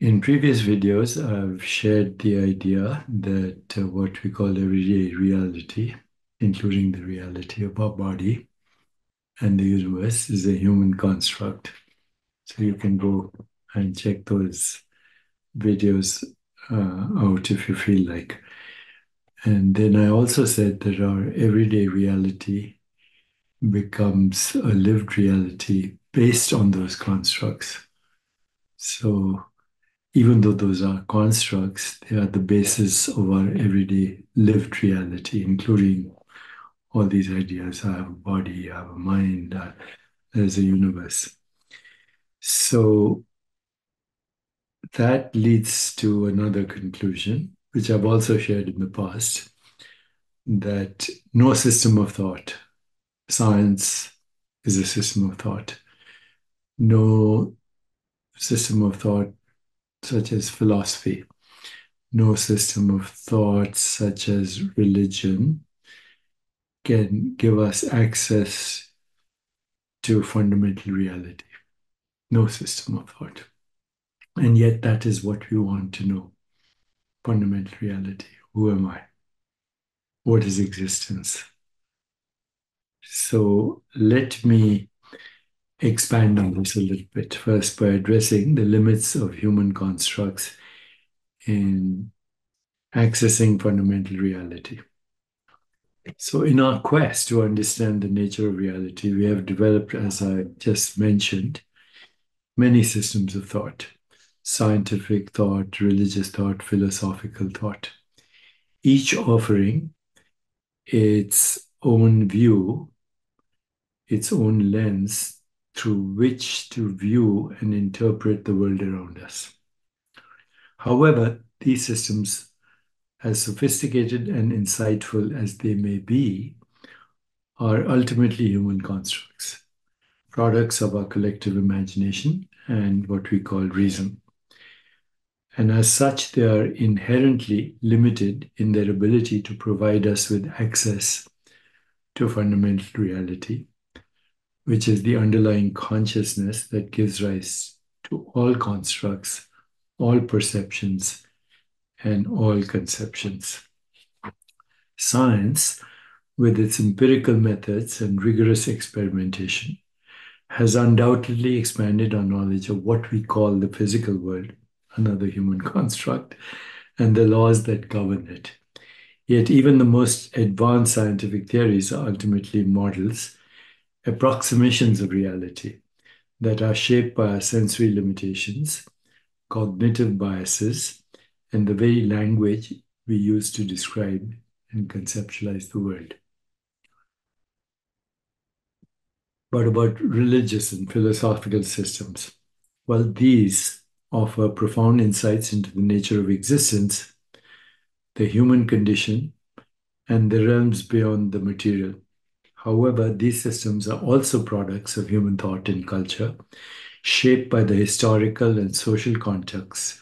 In previous videos, I've shared the idea that what we call everyday reality, including the reality of our body and the universe, is a human construct. So you can go and check those videos out if you feel like. And then I also said that our everyday reality becomes a lived reality based on those constructs. So even though those are constructs, they are the basis of our everyday lived reality, including all these ideas. I have a body, I have a mind, there's a universe. So that leads to another conclusion, which I've also shared in the past, that no system of thought, science is a system of thought, no system of thought such as philosophy, no system of thought such as religion can give us access to fundamental reality. No system of thought. And yet, that is what we want to know fundamental reality. Who am I? What is existence? So, let me expand on this a little bit. First, by addressing the limits of human constructs in accessing fundamental reality. So, in our quest to understand the nature of reality, we have developed, as I just mentioned, many systems of thought: scientific thought, religious thought, philosophical thought, each offering its own view, its own lens through which to view and interpret the world around us. However, these systems, as sophisticated and insightful as they may be, are ultimately human constructs, products of our collective imagination and what we call reason. And as such, they are inherently limited in their ability to provide us with access to fundamental reality, which is the underlying consciousness that gives rise to all constructs, all perceptions, and all conceptions. Science, with its empirical methods and rigorous experimentation, has undoubtedly expanded our knowledge of what we call the physical world, another human construct, and the laws that govern it. Yet, even the most advanced scientific theories are ultimately models, approximations of reality that are shaped by our sensory limitations, cognitive biases, and the very language we use to describe and conceptualize the world. What about religious and philosophical systems? Well, these offer profound insights into the nature of existence, the human condition, and the realms beyond the material. However, these systems are also products of human thought and culture, shaped by the historical and social contexts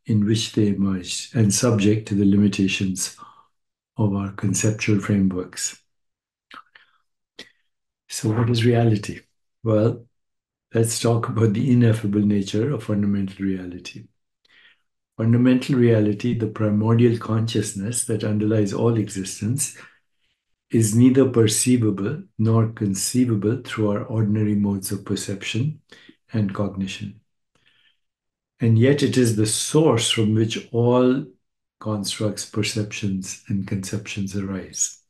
in which they emerged, and subject to the limitations of our conceptual frameworks. So, what is reality? Well, let's talk about the ineffable nature of fundamental reality. Fundamental reality, the primordial consciousness that underlies all existence, is neither perceivable nor conceivable through our ordinary modes of perception and cognition. And yet it is the source from which all constructs, perceptions, and conceptions arise.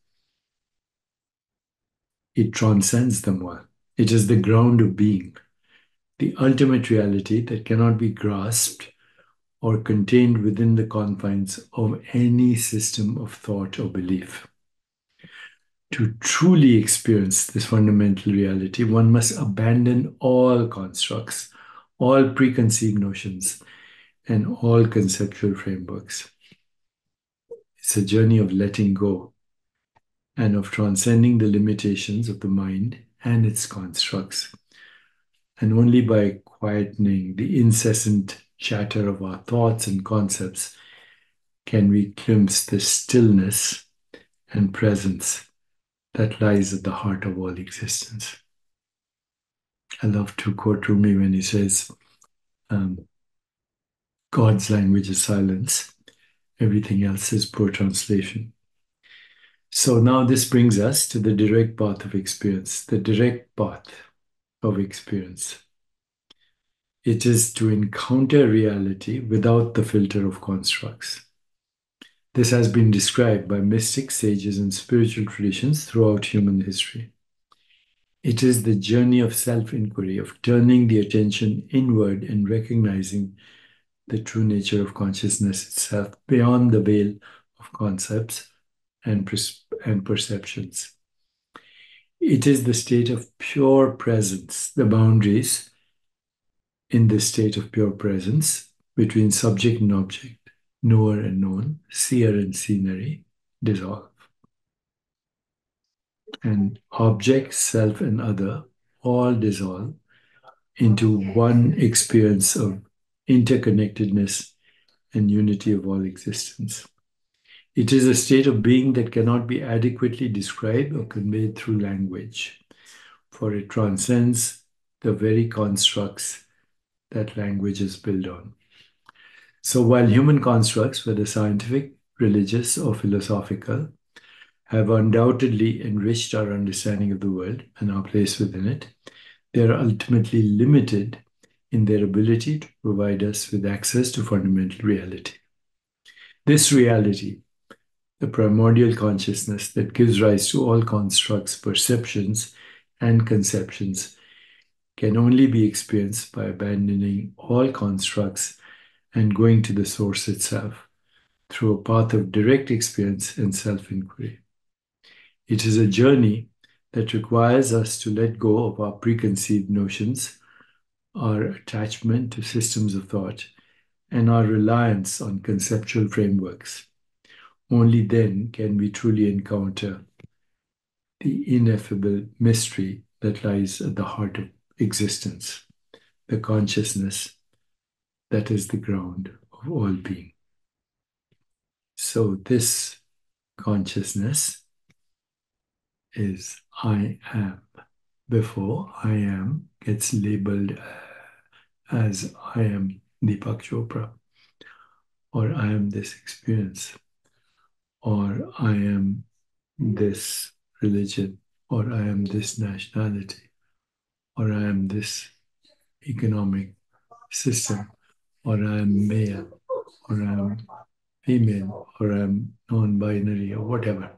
It transcends them all. It is the ground of being, the ultimate reality that cannot be grasped or contained within the confines of any system of thought or belief. To truly experience this fundamental reality, one must abandon all constructs, all preconceived notions, and all conceptual frameworks. It's a journey of letting go and of transcending the limitations of the mind and its constructs. And only by quietening the incessant chatter of our thoughts and concepts can we glimpse the stillness and presence that lies at the heart of all existence. I love to quote Rumi when he says, God's language is silence. Everything else is poor translation. So now this brings us to the direct path of experience. The direct path of experience. It is to encounter reality without the filter of constructs. This has been described by mystics, sages, and spiritual traditions throughout human history. It is the journey of self inquiry, of turning the attention inward and recognizing the true nature of consciousness itself beyond the veil of concepts and perceptions. It is the state of pure presence, the boundaries in this state of pure presence between subject and object, knower and known, seer and scenery dissolve. And object, self, and other all dissolve into one experience of interconnectedness and unity of all existence. It is a state of being that cannot be adequately described or conveyed through language, for it transcends the very constructs that language is built on. So while human constructs, whether scientific, religious, or philosophical, have undoubtedly enriched our understanding of the world and our place within it, they are ultimately limited in their ability to provide us with access to fundamental reality. This reality, the primordial consciousness that gives rise to all constructs, perceptions, and conceptions, can only be experienced by abandoning all constructs and going to the source itself through a path of direct experience and self inquiry. It is a journey that requires us to let go of our preconceived notions, our attachment to systems of thought, and our reliance on conceptual frameworks. Only then can we truly encounter the ineffable mystery that lies at the heart of existence, the consciousness that is the ground of all being. So, this consciousness is I am. Before I am gets labeled as I am Deepak Chopra, or I am this experience, or I am this religion, or I am this nationality, or I am this economic system, or I am male, or I am female, or I am non binary, or whatever.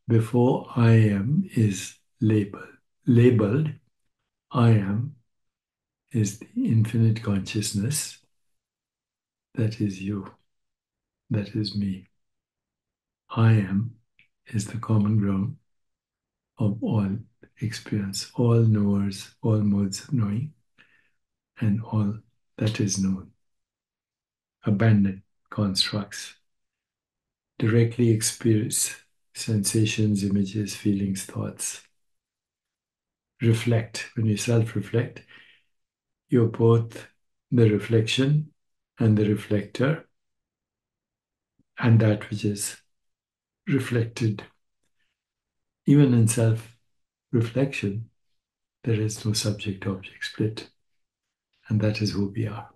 Before I am is label. Labeled, I am is the infinite consciousness that is you, that is me. I am is the common ground of all experience, all knowers, all modes of knowing, and all that is known. Abandon constructs. Directly experience sensations, images, feelings, thoughts. Reflect. When you self reflect, you're both the reflection and the reflector, and that which is reflected. Even in self reflection, there is no subject object split, and that is who we are,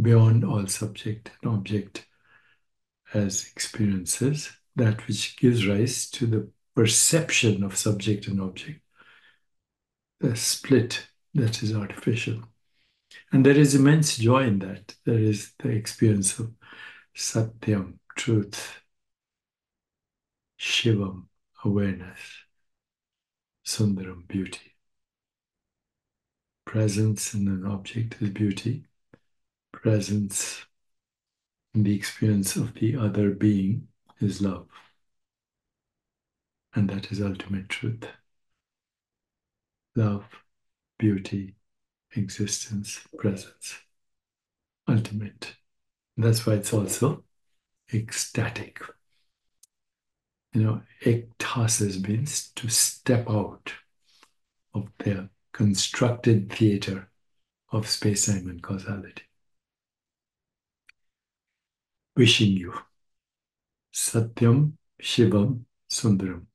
beyond all subject and object as experiences, that which gives rise to the perception of subject and object, the split that is artificial. And there is immense joy in that. There is the experience of Satyam, truth, Shivam, awareness, Sundaram, beauty. Presence in an object is beauty. Presence in the experience of the other being is love. And that is ultimate truth. Love, beauty, existence, presence. Ultimate. That's why it's also ecstatic. Ektasis means to step out of the constructed theater of space, time, and causality. Wishing you Satyam, Shivam, Sundaram.